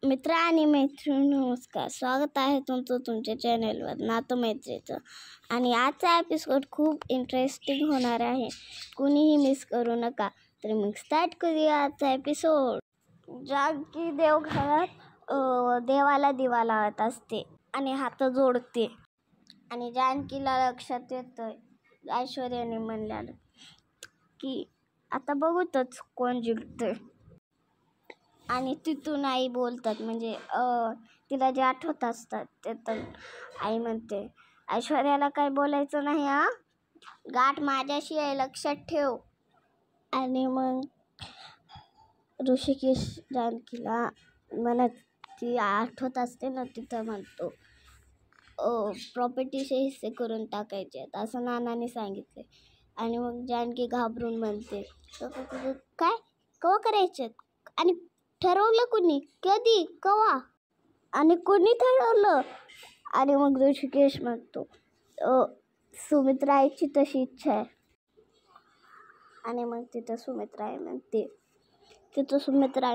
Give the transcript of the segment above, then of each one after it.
मित्र आणि मैत्रिणी नमस्कार. स्वागत आहे तुमचं तुमच्या चॅनलवर नातं मैत्रीचं. आणि आजचा एपिसोड खूप इंटरेस्टिंग होणार आहे, कुणीही मिस करू नका. तर मग स्टार्ट करूया आजचा एपिसोड. जानकी देवघरात देवाला दिवा लावत असते आणि हात जोडते. आणि जानकीला लक्षात येतं ऐश्वर्याने म्हणल्यानं की आता बघूतच कोण जिंकतंय. आणि तिथून आई बोलतात, म्हणजे तिला जे आठवत असतात ते. तर आई म्हणते, ऐश्वर्याला काय बोलायचं नाही हा, गाठ माझ्याशी आहे, लक्षात ठेव. आणि मग ऋषिकेश जानकीला म्हणत, ती आठवत असते ना, तिथं म्हणतो प्रॉपर्टीचे हिस्से करून टाकायचे आहेत असं नानाने सांगितले. आणि मग जानकी घाबरून म्हणते, काय कवा करायचे आणि ठरवलं कुणी, कधी, कवा, आणि कुणी ठरवलं. आणि मग ऋषिकेश म्हणतो, सुमित्राईची तशी इच्छा आहे. आणि मग तिथं सुमित्राई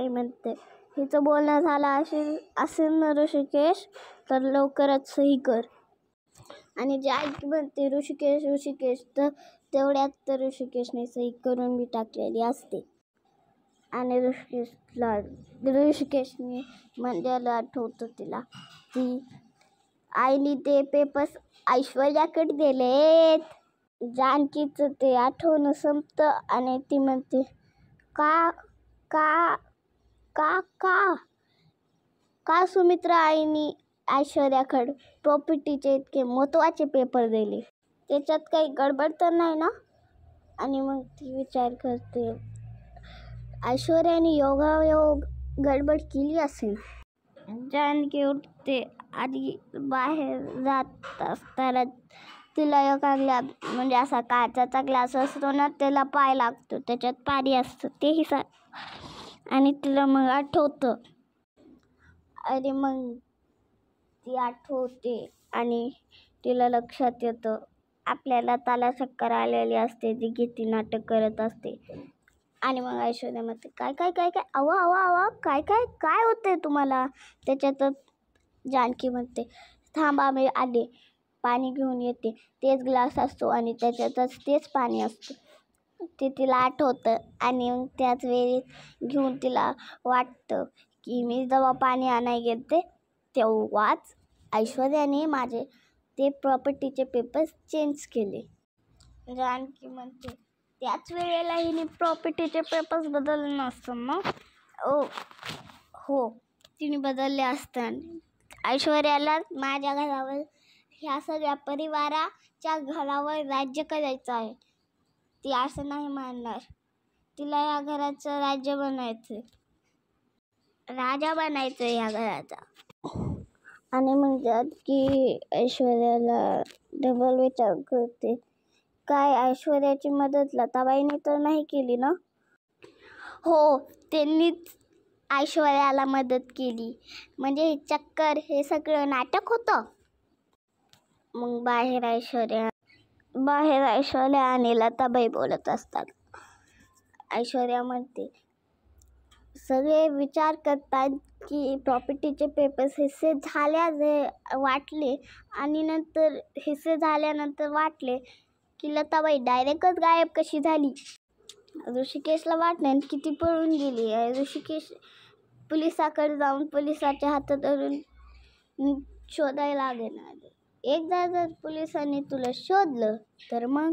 म्हणते, हिचं बोलणं झालं असेल ना ऋषिकेश, तर लवकरच सही कर. आणि जानकी म्हणते, ऋषिकेश, तर तेवढ्यात तर ऋषिकेशने सही करून मी टाकलेली असते. आणि ऋषिकेशने म्हणलेलं आठवतं तिला, ती आईने ते पेपर्स ऐश्वर्याकडे दिलेत. जानकीचं ते आठवणं संपतं आणि ती म्हणते, का का का का का सुमित्रा आईने ऐश्वर्याकडे प्रॉपर्टीचे इतके महत्त्वाचे पेपर दिले, त्याच्यात काही गडबड तर नाही ना. आणि मग ती विचार करते, ऐश्वर्याने योगायोग गडबड केली असेल. जानकी उठते आणि बाहेर जात असताना तिला एका म्हणजे असा काचाचा ग्लास असतो ना, त्याला पाय लागतो, त्याच्यात पाणी असतं, तेही आणि तिला मग आठवतं. आणि मग ती आठवते आणि तिला लक्षात येतं आपल्याला त्याला चक्कर आलेली असते, जी किती नाटक करत असते. आणि मग ऐश्वर्या म्हणते, काय काय काय काय अवा काय काय काय होते तुम्हाला. त्याच्यातच जानकी म्हणते, थांबा मी आले, पाणी घेऊन येते. तेच ग्लास असतो आणि त्याच्यातच तेच पाणी असतं. ते तिला आठवतं. आणि मग त्याच वेळी घेऊन तिला वाटतं की मी जेव्हा पाणी आणायला गेलते तेव्हाच ऐश्वर्याने माझे ते प्रॉपर्टीचे पेपर्स चेंज केले. जानकी म्हणते, त्याच वेळेला हिने प्रॉपर्टीचे पेपर्स बदलले नसतात ना. हो, तिने बदलले असतात. ऐश्वर्याला माझ्या घरावर, ह्या सगळ्या परिवाराच्या घरावर राज्य करायचं आहे. ती असं नाही मानणार. तिला या घराचं राज्य बनायचं, राजा बनायचं ह्या घराचा. आणि मग जानकी ऐश्वर्याला डबल विचार करते, काय ऐश्वर्याची मदत लताबाईने तर नाही केली ना. हो, त्यांनीच ऐश्वर्याला मदत केली, म्हणजे हे चक्कर, हे सगळं नाटक होतं. मग बाहेर ऐश्वर्या आणि लताबाई बोलत असतात. ऐश्वर्या म्हणते, सगळे विचार करतात की प्रॉपर्टीचे पेपर्स हिस्से वाटले आणि नंतर हिस्से झाल्यानंतर वाटले की लताबाई डायरेक्टच गायब कशी झाली. ऋषिकेशला वाटलं किती पळून गेली. ऋषिकेश पोलिसाकडे जाऊन पोलिसाच्या हातात धरून शोधायला लागणार. एकदा जर पोलिसांनी तुला शोधलं तर मग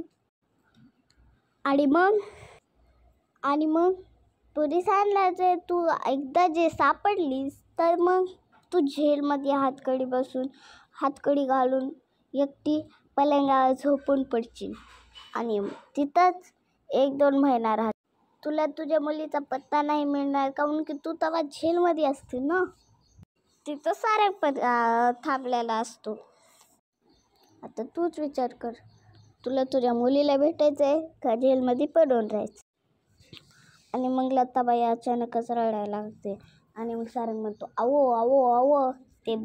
आणि मग पोलिसांना जर तू एकदा जे सापडलीस तर मग तू जेलमध्ये हातकडी घालून एकटी पलंगावर झोपून पडशील आणि तिथंच 1-2 महिना राहत. तुला तुझ्या मुलीचा पत्ता नाही मिळणार, काऊन की तू तेव्हा जेलमध्ये असते ना. तिथं सारा थांबलेला असतो. आता तूच विचार कर, तुला तुझ्या मुलीला भेटायचं आहे का जेलमध्ये पडून राहायचं. आणि मग लताबाई अचानकच रडायला लागते. आणि मग सारंग म्हणतो, अहो ते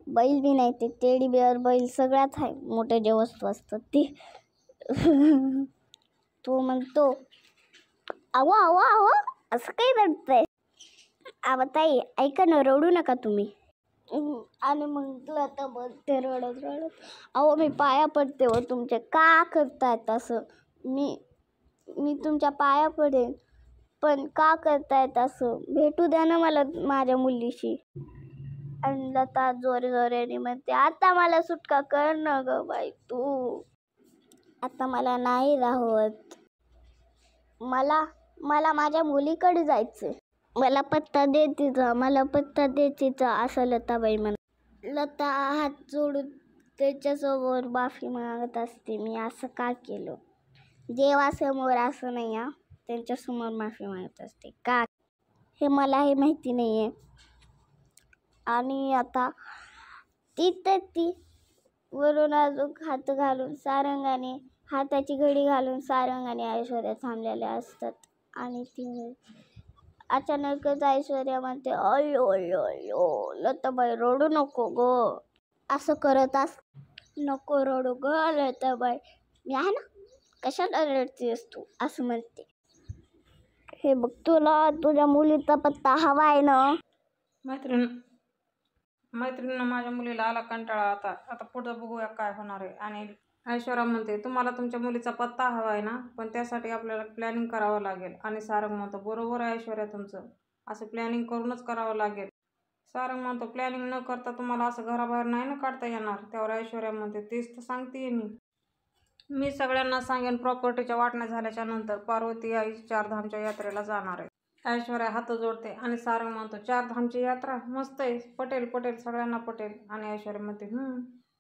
बैल बी नाही, ते टेडी बिअर बैल सगळ्यात आहे, मोठे जे वस्तू असतात ते. तो म्हणतो, अहो असं काही रडतंय. अहो ताई ऐका ना, रडू नका तुम्ही. आणि मग लता म्हणते रडत रडत, अहो मी पाया पडते हो तुमच्या, का करतायत असं? मी तुमच्या पाया पडेन, पण का करतायत असं? भेटू द्या ना मला माझ्या मुलीशी. आणि लता जोराने म्हणते, आता मला सुटका कर ना ग बाई तू. आता मला नाही राहत. मला माझ्या मुलीकडे जायचंय. मला पत्ता दे तिचा, मला पत्ता दे तिचा, असं लताबाई म्हणते. लता हात जोडून त्याच्यासमोर माफी मागत असते. मी असं का केलं? देवासमोर असं नाही हा, त्यांच्यासमोर माफी मागत असते. का हे मलाही माहिती नाही आहे. आणि आता ती वरून अजून हात घालून सारंगाने, हाताची घडी घालून सारंगाने ऐश्वर्या थांबलेल्या असतात. आणि ती अचानकच ऐश्वर्या म्हणते, अयो अयो अयो लताबाई रडू नको ग, असं करत नको रडू ग लताबाई, मी आहे ना, कशाला रडतेस तू, असं म्हणते. हे बघ, तुला तुझ्या मुलीचा पत्ता हवा आहे ना? मैत्रिणीनं माझ्या मुलीला आला कंटाळा, आता पुढं बघूया काय होणार आहे. आणि ऐश्वर्या म्हणते, तुम्हाला तुमच्या मुलीचा पत्ता हवा आहे ना, पण त्यासाठी आपल्याला प्लॅनिंग करावं लागेल. आणि सारंग म्हणतो, बरोबर आहे ऐश्वर्या तुमचं, असं प्लॅनिंग करूनच करावं लागेल. सारंग म्हणतो, प्लॅनिंग न करता तुम्हाला असं घराबाहेर नाही ना काढता येणार. त्यावर ऐश्वर्या म्हणते, तेच तर सांगते मी सगळ्यांना सांगेन प्रॉपर्टीच्या वाटण्या झाल्याच्या नंतर पार्वती आई चारधामच्या यात्रेला जाणार आहे. ऐश्वर्या हात जोडते आणि सारंग म्हणतो, चारधामची यात्रा मस्त आहे, पटेल सगळ्यांना पटेल. आणि ऐश्वर्या म्हणते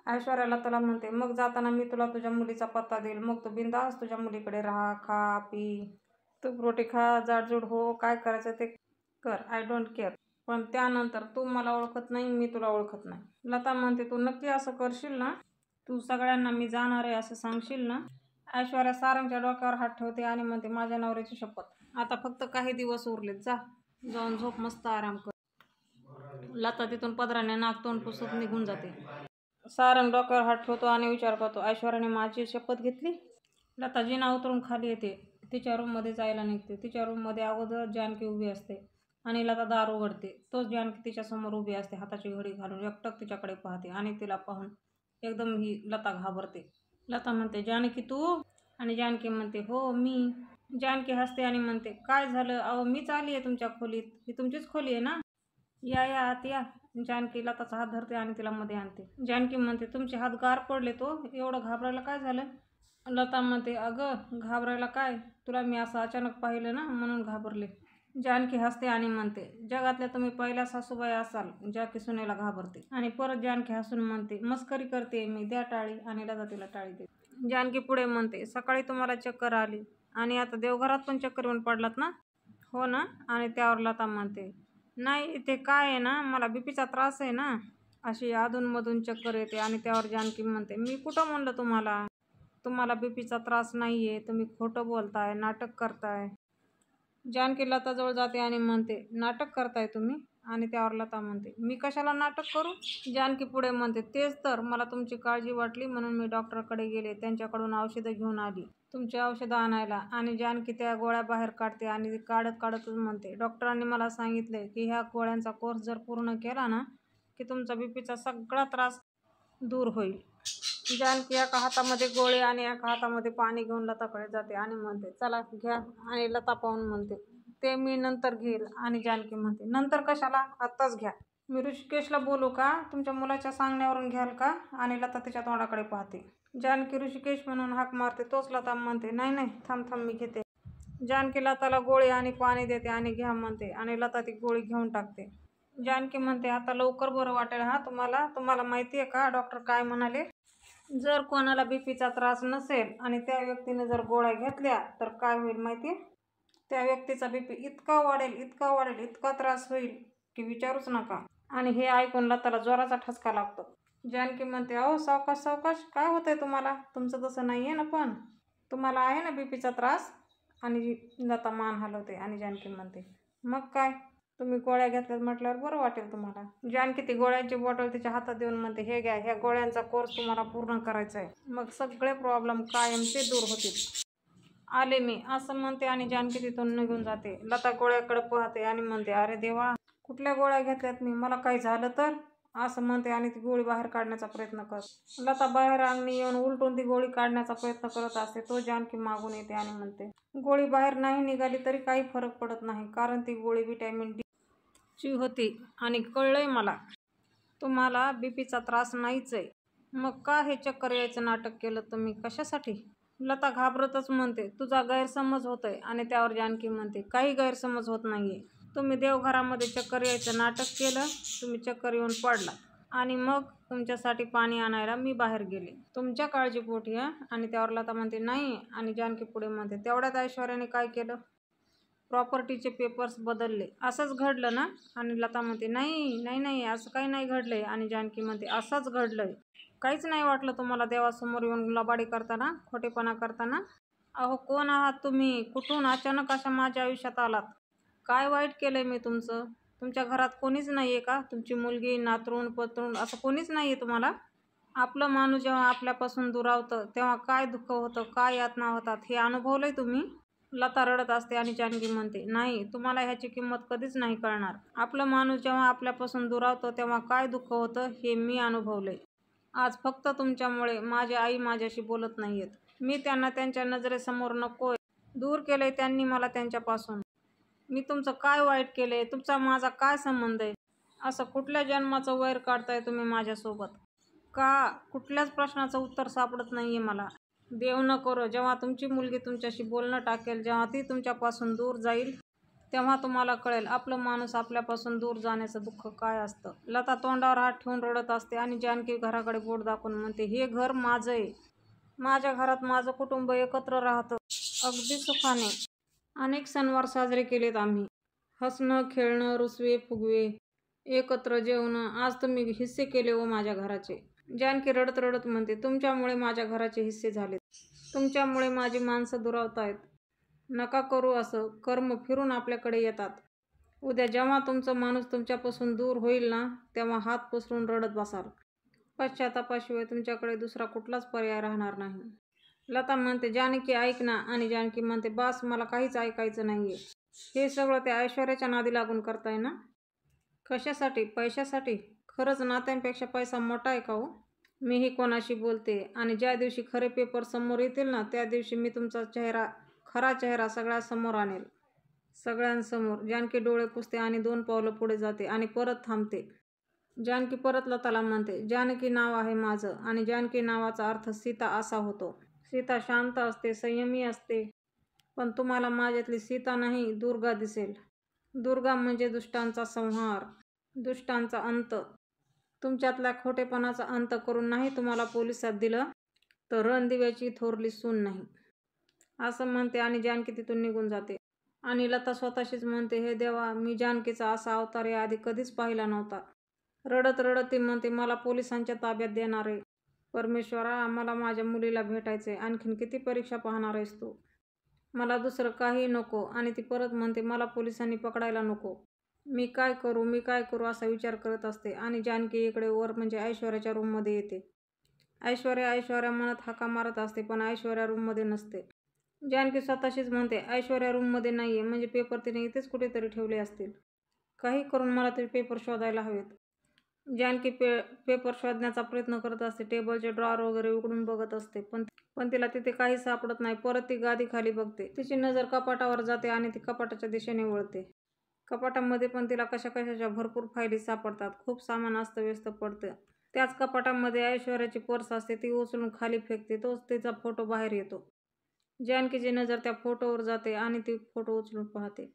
ऐश्वर्याला त्याला म्हणते, मग जाताना मी तुला तुझ्या मुलीचा पत्ता देईल, मग तू बिंदास तुझ्या मुलीकडे राहा, खा पी, तू रोटी खा, जाडजूड हो, काय करायचं ते कर, आय डोंट केअर. पण त्यानंतर तू मला ओळखत नाही, मी तुला ओळखत नाही. लता म्हणते, तू नक्की असं करशील ना? तू सगळ्यांना मी जाणार आहे असं सांगशील ना? ऐश्वर्या सारंगच्या डोक्यावर हात ठेवते आणि म्हणते, माझ्या नवऱ्याची शपथ, आता फक्त काही दिवस उरलेत, जाऊन झोप, मस्त आराम कर. लता तिथून पदराने नाक तोंड पुसत निघून जाते. सारंग डोक्यावर हात ठेवतो आणि विचार करतो, ऐश्वर्याने माझी शपथ घेतली. लता जिना उतरून खाली येते, तिच्या रूममध्ये जायला निघते. तिच्या रूममध्ये अगोदर जानकी उभी असते आणि लता दार उघडते. तोच जानकी तिच्यासमोर उभी असते, हाताची घडी घालून एकटक तिच्याकडे पाहते. आणि तिला पाहून एकदम ही लता घाबरते. लता म्हणते, जानकी तू? आणि जानकी म्हणते, हो मी. जानकी हसते आणि म्हणते, काय झालं? अहो मीच आली आहे तुमच्या खोलीत, ही तुमचीच खोली आहे ना, या आत या. जानकी लताचा हात धरते आणि तिला मध्ये आणते. जानकी म्हणते, तुमचे हात गार पडले तो, एवढं घाबरायला काय झालं? लता म्हणते, अगं घाबरायला काय, तुला मी असं अचानक पाहिलं ना म्हणून घाबरले. जानकी हसते आणि म्हणते, जगातल्या तुम्ही पहिल्या सासूबाई असाल ज्या की सुनेला घाबरते. आणि परत जानकी हसून म्हणते, मस्करी करते मी, द्या टाळी. आणि लता तिला टाळी देते. जानकी पुढे म्हणते, सकाळी तुम्हाला चक्कर आली आणि आता देवघरात पण चक्कर येऊन पडलात ना? हो ना? आणि त्यावर लता म्हणते, नाही ते काय आहे ना, मला बीपीचा त्रास आहे ना, अशी अधूनमधून चक्कर येते. आणि त्यावर जानकी म्हणते, मी कुठं म्हणलं तुम्हाला बीपीचा त्रास नाही आहे, तुम्ही खोटं बोलताय, नाटक करताय. जानकी लताजवळ जाते आणि म्हणते, नाटक करताय तुम्ही? आणि त्यावर लता म्हणते, मी कशाला नाटक करू? जानकी पुढे म्हणते, तेच तर, मला तुमची काळजी वाटली म्हणून मी डॉक्टरकडे गेले, त्यांच्याकडून औषधं घेऊन आली तुमची औषधं आणायला. आणि जानकी त्या गोळ्या बाहेर काढते आणि काढतच म्हणते, डॉक्टरांनी मला सांगितले की ह्या गोळ्यांचा कोर्स जर पूर्ण केला ना की तुमचा बीपीचा सगळा त्रास दूर होईल. जानकी एका हातामध्ये गोळे आणि एका हातामध्ये पाणी घेऊन लताकडे जाते आणि म्हणते, चला घ्या. आणि लता पाहून म्हणते, ते मी नंतर घेईल. आणि जानकी म्हणते, नंतर कशाला, आत्ताच घ्या. मी ऋषिकेशला बोलू का, तुमच्या मुलाच्या सांगण्यावरून घ्याल का? आणि लता तिच्या तोंडाकडे पाहते. जानकी ऋषिकेश म्हणून हाक मारते, तोच लता म्हणते, नाही थांब मी घेते. जानकी लताला गोळी आणि पाणी देते आणि घ्या म्हणते. आणि लता ती गोळी घेऊन टाकते. जानकी म्हणते, आता लवकर बरं वाटेल तुम्हाला माहिती आहे का डॉक्टर काय म्हणाले? जर कोणाला बीपीचा त्रास नसेल आणि त्या व्यक्तीने जर गोळ्या घेतल्या तर काय होईल माहिती आहे? त्या व्यक्तीचा बीपी इतका वाढेल, इतका त्रास होईल की विचारूच नका. आणि हे ऐकून लताला जोराचा ठसका लागतो. जानकी म्हणते, अहो सावकाश, काय होतंय तुम्हाला? तुमचं तसं नाही आहे ना, पण तुम्हाला आहे ना बीपीचा त्रास? आणि लता मान हलवते आणि जानकी म्हणते, मग काय, तुम्ही गोळ्या घेतल्यात म्हटल्यावर बरं वाटेल तुम्हाला. जानकी ती गोळ्यांची बॉटल तिच्या हातात देऊन म्हणते, हे घ्या, ह्या गोळ्यांचा कोर्स तुम्हाला पूर्ण करायचा आहे, मग सगळे प्रॉब्लेम कायमचे दूर होतील. आले मी असं म्हणते आणि जानकी तिथून निघून जाते. लता गोळ्याकडे पाहते आणि म्हणते, अरे देवा, कुठल्या गोळ्या घेतल्यात मी, मला काही झालं तर, असं म्हणते आणि ती गोळी बाहेर काढण्याचा प्रयत्न करते. लता बाहेर अंगणी येऊन उलटून ती गोळी काढण्याचा प्रयत्न करत असते. तो जानकी मागून येते आणि म्हणते, गोळी बाहेर नाही निघाली तरी काही फरक पडत नाही, कारण ती गोळी व्हिटॅमिन डी ची होती आणि कळलंय मला तुम्हाला बीपीचा त्रास नाहीच आहे. मग का हे चक्कर यायचं नाटक केलं तुम्ही, कशासाठी? लता घाबरतच म्हणते, तुझा गैरसमज होतोय. आणि त्यावर जानकी म्हणते, काही गैरसमज होत नाहीये. तुम्ही देवघरामध्ये चक्कर यायचं नाटक केलं, तुम्ही चक्कर येऊन पडला आणि मग तुमच्यासाठी पाणी आणायला मी बाहेर गेले, तुमच्या काळजीपोटी. आणि त्यावर लता म्हणते, नाही. आणि जानकी पुढे म्हणते, तेवढ्यात ऐश्वर्याने काय केलं, प्रॉपर्टीचे पेपर्स बदलले, असंच घडलं ना? आणि लता म्हणते, नाही नाही नाही, असं काही नाही घडलंय. आणि जानकी म्हणते, असंच घडलंय. काहीच नाही वाटलं तुम्हाला देवासमोर येऊन लबाडी करताना, खोटेपणा करताना? अहो, कोण आहात तुम्ही? कुठून अचानक अशा माझ्या आयुष्यात आलात? काय वाईट केलंय मी तुमचं? तुमच्या घरात कोणीच नाही आहे का? तुमची मुलगी, नातरूण, पतरूण असं कोणीच नाही आहे तुम्हाला? आपलं माणूस जेव्हा आपल्यापासून दुरावतं तेव्हा काय दुःख होतं, काय यातना होतात, हे अनुभवलंय तुम्ही? लता रडत असते आणि जानकी म्हणते, नाही, तुम्हाला ह्याची किंमत कधीच नाही कळणार. आपलं माणूस जेव्हा आपल्यापासून दुरावतं तेव्हा काय दुःख होतं हे मी अनुभवलंय. आज फक्त तुमच्यामुळे माझी आई माझ्याशी बोलत नाहीयेत. मी त्यांना त्यांच्या नजरेसमोर नकोय, दूर केलंय त्यांनी मला त्यांच्यापासून. मी तुमचं काय वाईट केलंय? तुमचा माझा काय संबंध आहे? असं कुठल्या जन्माचं वैर काढताय तुम्ही माझ्यासोबत? का? कुठल्याच प्रश्नाचं उत्तर सापडत नाहीये मला. देव न करो, जेव्हा तुमची मुलगी तुमच्याशी बोलणं टाकेल, जेव्हा ती तुमच्यापासून दूर जाईल, तेव्हा तुम्हाला कळेल आपलं माणूस आपल्यापासून दूर जाण्याचं दुःख काय असतं. लता तोंडावर हात ठेवून रडत असते आणि जानकी घराकडे बोट दाखवून म्हणते, हे घर माझं आहे. माझ्या घरात माझं कुटुंब एकत्र राहतं, अगदी सुखाने. अनेक सणवार साजरे केलेत आम्ही, हसणं, खेळणं, रुसवे फुगवे, एकत्र जेवणं. आज तुम्ही हिस्से केले हो माझ्या घराचे. जानकी रडत रडत म्हणते, तुमच्यामुळे माझ्या घराचे हिस्से झालेत, तुमच्यामुळे माझी माणसं दुरावतायत. नका करू असं, कर्म फिरून आपल्याकडे येतात. उद्या जेव्हा तुमचं माणूस तुमच्यापासून दूर होईल ना, तेव्हा हात पसरून रडत बसाल. पश्चातापाशिवाय तुमच्याकडे दुसरा कुठलाच पर्याय राहणार नाही. लता म्हणते, जानकी ऐक ना. आणि जानकी म्हणते, बास, मला काहीच ऐकायचं नाहीये. हे सगळं त्या ऐश्वर्याच्या नादी लागून करताय ना? कशासाठी? पैशासाठी? खरंच नात्यांपेक्षा पैसा मोठा आहे का हो? मीही कोणाशी बोलते आणि ज्या दिवशी खरे पेपर समोर येतील ना, त्या दिवशी मी तुमचा खरा चेहरा सगळ्यासमोर आणेल, सगळ्यांसमोर. जानकी डोळे पुसते आणि 2 पावलं पुढे जाते आणि परत थांबते. जानकी परत लताला म्हणते, जानकी नाव आहे माझं आणि जानकी नावाचा अर्थ सीता असा होतो. सीता शांत असते, संयमी असते. पण तुम्हाला माझ्यातली सीता नाही, दुर्गा दिसेल. दुर्गा म्हणजे दुष्टांचा संहार, दुष्टांचा अंत. तुमच्यातल्या खोटेपणाचा अंत करून नाही तुम्हाला पोलिसात दिलं तर रणदिव्याची थोरली सून नाही, असं म्हणते आणि जानकी तिथून निघून जाते. आणि लता स्वतःशीच म्हणते, हे देवा, मी जानकीचा असा अवतार याआधी कधीच पाहिला नव्हता. रडत रडत ती म्हणते, मला पोलिसांच्या ताब्यात देणार आहे. परमेश्वरा, मला माझ्या मुलीला भेटायचंय. आणखीन किती परीक्षा पाहणार आहेस तू? मला दुसरं काही नको. आणि ती परत म्हणते, मला पोलिसांनी पकडायला नको. मी काय करू असा विचार करत असते. आणि जानकी इकडे वर म्हणजे ऐश्वर्याच्या रूममध्ये येते. ऐश्वर्या म्हणत हाका मारत असते, पण ऐश्वर्या रूममध्ये नसते. जानकी स्वतःशीच म्हणते, ऐश्वर्या रूममध्ये नाहीये, म्हणजे पेपर तिने इथेच कुठेतरी ठेवले असतील. काही करून मला ते पेपर शोधायला हवेत. जानकी पेपर शोधण्याचा प्रयत्न करत असते. टेबलचे ड्रॉवर वगैरे उघडून बघत असते, पण तिला तिथे काही सापडत नाही. परत ती गादी खाली बघते. तिची नजर कपाटावर जाते आणि ती कपाटाच्या दिशेने वळते. कपाटामध्ये पण तिला कशाकशाच्या भरपूर फायली सापडतात. खूप सामान अस्तव्यस्त पडतं. त्याच कपाटामध्ये ऐश्वर्याची पर्स असते. ती उचलून खाली फेकते. तोच तिचा फोटो बाहेर येतो. जानकीची नजर त्या फोटोवर जाते आणि ती फोटो उचलून पाहते.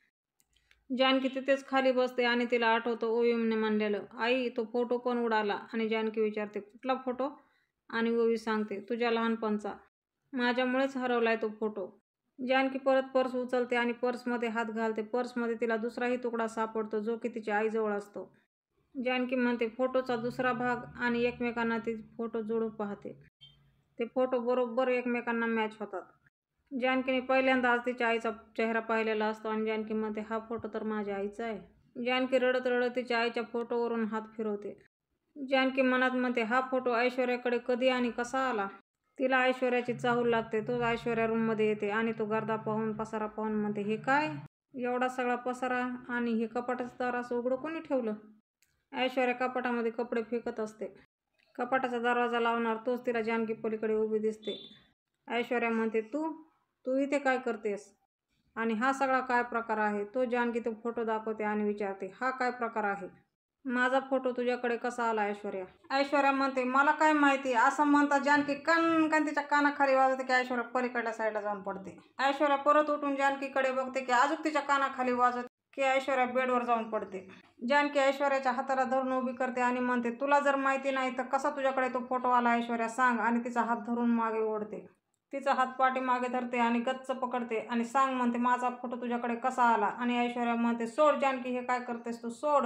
जानकी तिथेच खाली बसते आणि तिला आठवतं ओवीने म्हणलेलं, आई, तो फोटो पण उडाला. आणि जानकी विचारते, कुठला फोटो? आणि ओवी सांगते, तुझ्या लहानपणचा. माझ्यामुळेच हरवलाय तो फोटो. जानकी परत पर्स उचलते आणि पर्समध्ये हात घालते. पर्समध्ये तिला दुसराही तुकडा सापडतो, जो की तिच्या आईजवळ असतो. जानकी म्हणते, फोटोचा दुसरा भाग. आणि एकमेकांना ती फोटो जोडून पाहते. ते फोटो बरोबर एकमेकांना मॅच होतात. जानकीने पहिल्यांदा आज तिच्या आईचा चेहरा पाहिलेला असतो आणि जानकी म्हणते, हा फोटो तर माझ्या आईचा आहे. जानकी रडत रडत तिच्या आईच्या फोटोवरून हात फिरवते. जानकी मनात म्हणते, हा फोटो ऐश्वर्याकडे कधी आणि कसा आला? तिला ऐश्वर्याची चाहूल लागते. तोच ऐश्वर्या रूममध्ये येते आणि तो गर्दा पाहून पसारा पाहून म्हणते, हे काय एवढा सगळा पसारा आणि हे कपाटाचं दार असं उघडं कोणी ठेवलं? ऐश्वर्या कपाटामध्ये कपडे फेकत असते. कपाटाचा दरवाजा लावणार तोच तिला जानकी पलीकडे उभी दिसते. ऐश्वर्या म्हणते, तू इथे काय करतेस आणि हा सगळा काय प्रकार आहे? तो जानकी तो फोटो दाखवते आणि विचारते, हा काय प्रकार आहे? माझा फोटो तुझ्याकडे कसा आला ऐश्वर्या? ऐश्वर्या म्हणते, मला काय माहिती. असं म्हणता जानकी कणकण तिच्या कानाखाली वाजवते की ऐश्वर्या पलीकडल्या साईडला जाऊन पडते. ऐश्वर्या परत उठून जानकीकडे बघते की अजून तिच्या कानाखाली वाजवते की ऐश्वर्या बेडवर जाऊन पडते. जानकी ऐश्वर्याच्या हाताला धरून उभी करते आणि म्हणते, तुला जर माहिती नाही तर कसा तुझ्याकडे तो फोटो आला ऐश्वर्या, सांग. आणि तिचा हात धरून मागे ओढते. तिचा हात पाठीमागे धरते आणि गच्च पकडते आणि सांग म्हणते, माझा फोटो तुझ्याकडे कसा आला? आणि ऐश्वर्या म्हणते, सोड जानकी, हे काय करतेस तू, सोड.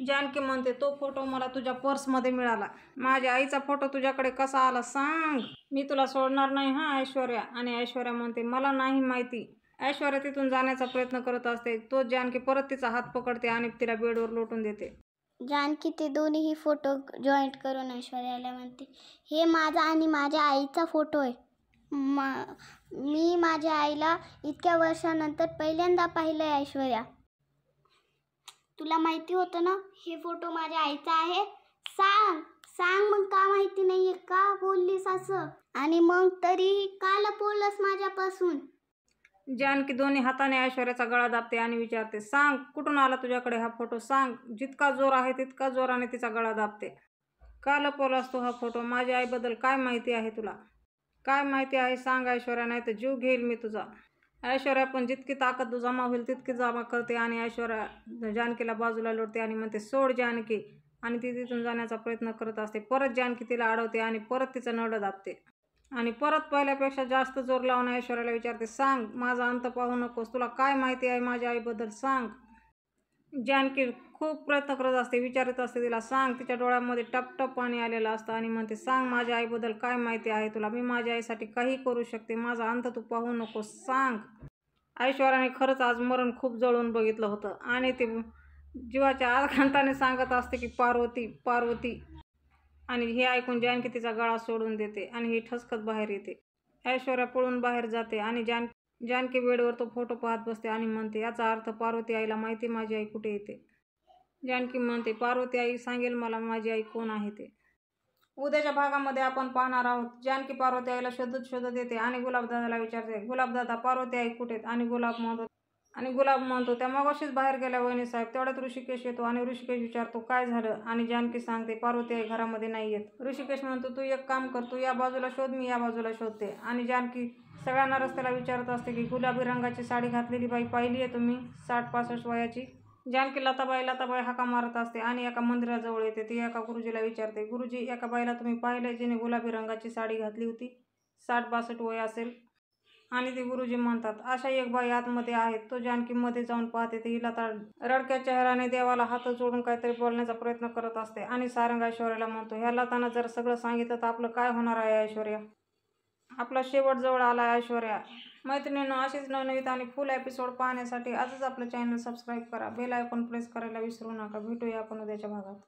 जानकी म्हणते, तो फोटो मला तुझ्या पर्समध्ये मिळाला. माझ्या आईचा फोटो तुझ्याकडे कसा आला सांग. मी तुला सोडणार नाही हा ऐश्वर्या. आणि ऐश्वर्या म्हणते, मला नाही माहिती. ऐश्वर्या तिथून जाण्याचा प्रयत्न करत असते. तो जानकी परत तिचा हात पकडते आणि तिला बेडवर लोटून देते. जानकी ते दोन्ही फोटो जॉईंट करून ऐश्वर्याला म्हणते, हे माझा आणि माझ्या आईचा फोटो आहे. मी माझ्या आईला इतक्या वर्षानंतर पहिल्यांदा पाहिलं आहे ऐश्वर्या. तुला माहिती होतं ना हे फोटो माझ्या आईचा आहे? सांग मग, का माहिती नाहीये? का बोललीस असं? आणि मग तरी का लपवलंस माझ्यापासून? जानकी दोन्ही हाताने ऐश्वर्याचा गळा दाबते आणि विचारते, सांग, कुठून आला तुझ्याकडे हा फोटो, सांग. जितका जोर आहे तितका जोराने तिचा गळा दाबते. का लपवलास तू हा फोटो? माझ्या आईबद्दल काय माहिती आहे तुला? काय माहिती आहे सांग ऐश्वर्या, नाही तर जीव घेईल मी तुझा. ऐश्वर्या पण जितकी ताकद जमा होईल तितकी जमा करते आणि ऐश्वर्या जानकीला बाजूला लोटते आणि म्हणते, सोड जानकी. आणि ती तिथून जाण्याचा प्रयत्न करत असते. परत जानकी तिला अडवते आणि परत तिचं नळं दाबते आणि परत पहिल्यापेक्षा जास्त जोर लावून ऐश्वर्याला विचारते, सांग, माझा अंत पाहू नकोस. तुला काय माहिती आहे माझ्या आईबद्दल, सांग. जानकी खूप प्रयत्न करत असते, विचारत असते तिला, सांग. तिच्या डोळ्यामध्ये टपटप पाणी आलेलं असतं आणि म्हणते, सांग, माझ्या आईबद्दल काय माहिती आहे तुला? मी माझ्या आईसाठी काही करू शकते. माझा अंत तू पाहू नकोस, सांग. ऐश्वर्याने खरंच आज मरण खूप जवळून बघितलं होतं आणि ती जीवाच्या आकांताने सांगत असते की पार्वती, पार्वती. आणि हे ऐकून जानकी तिचा गळा सोडून देते आणि ही ठसकत बाहेर येते. ऐश्वर्या पळून बाहेर जाते आणि जानकी बेडवर तो फोटो पाहत बसते आणि म्हणते, याचा अर्थ पार्वती आईला माहिती माझी आई कुठे येते. जानकी म्हणते, पार्वती आई सांगेल मला माझी आई कोण आहे ते. उद्याच्या भागामध्ये आपण पाहणार आहोत. जानकी पार्वती आईला शोधत येते आणि गुलाबदादाला विचारते, गुलाबदादा, पार्वती आई कुठे आहेत? आणि गुलाब म्हणतो, त्या मगाशीच बाहेर गेल्या वहिनी साहेब. तेवढ्यात ऋषिकेश येतो आणि ऋषिकेश विचारतो, काय झालं? आणि जानकी सांगते, पार्वती आई घरामध्ये नाही येत. ऋषिकेश म्हणतो, तू एक काम कर, तू या बाजूला शोध, मी या बाजूला शोधते. आणि जानकी सगळ्यांना रस्त्याला विचारत असते की गुलाबी रंगाची साडी घातलेली बाई पाहिली आहे तुम्ही, 60-65 वयाची? जानकी लताबाई हाका मारत असते आणि एका मंदिराजवळ येते. ती एका गुरुजीला विचारते, गुरुजी, एका बाईला तुम्ही पाहिलंय जिने गुलाबी रंगाची साडी घातली होती, 60-62 वय असेल? आणि ते गुरुजी म्हणतात, अशा एक बाई आतमध्ये आहे. तो जानकी मध्ये जाऊन पाहते तर ही लता रडक्या चेहऱ्याने देवाला हात जोडून काहीतरी बोलण्याचा प्रयत्न करत असते. आणि सारंग ऐश्वर्याला म्हणतो, ह्या लतानं जर सगळं सांगितलं तर आपलं काय होणार आहे ऐश्वर्या? आपला शेवट जवळ आला ऐश्वर्या. मैत्रिणींनो, अशीच नवनवीन आणि फुल एपिसोड पाहण्यासाठी आजच आपलं चॅनल सबस्क्राईब करा. बेल आयकॉन प्रेस करायला विसरू नका. भेटूया आपण उद्याच्या भागात.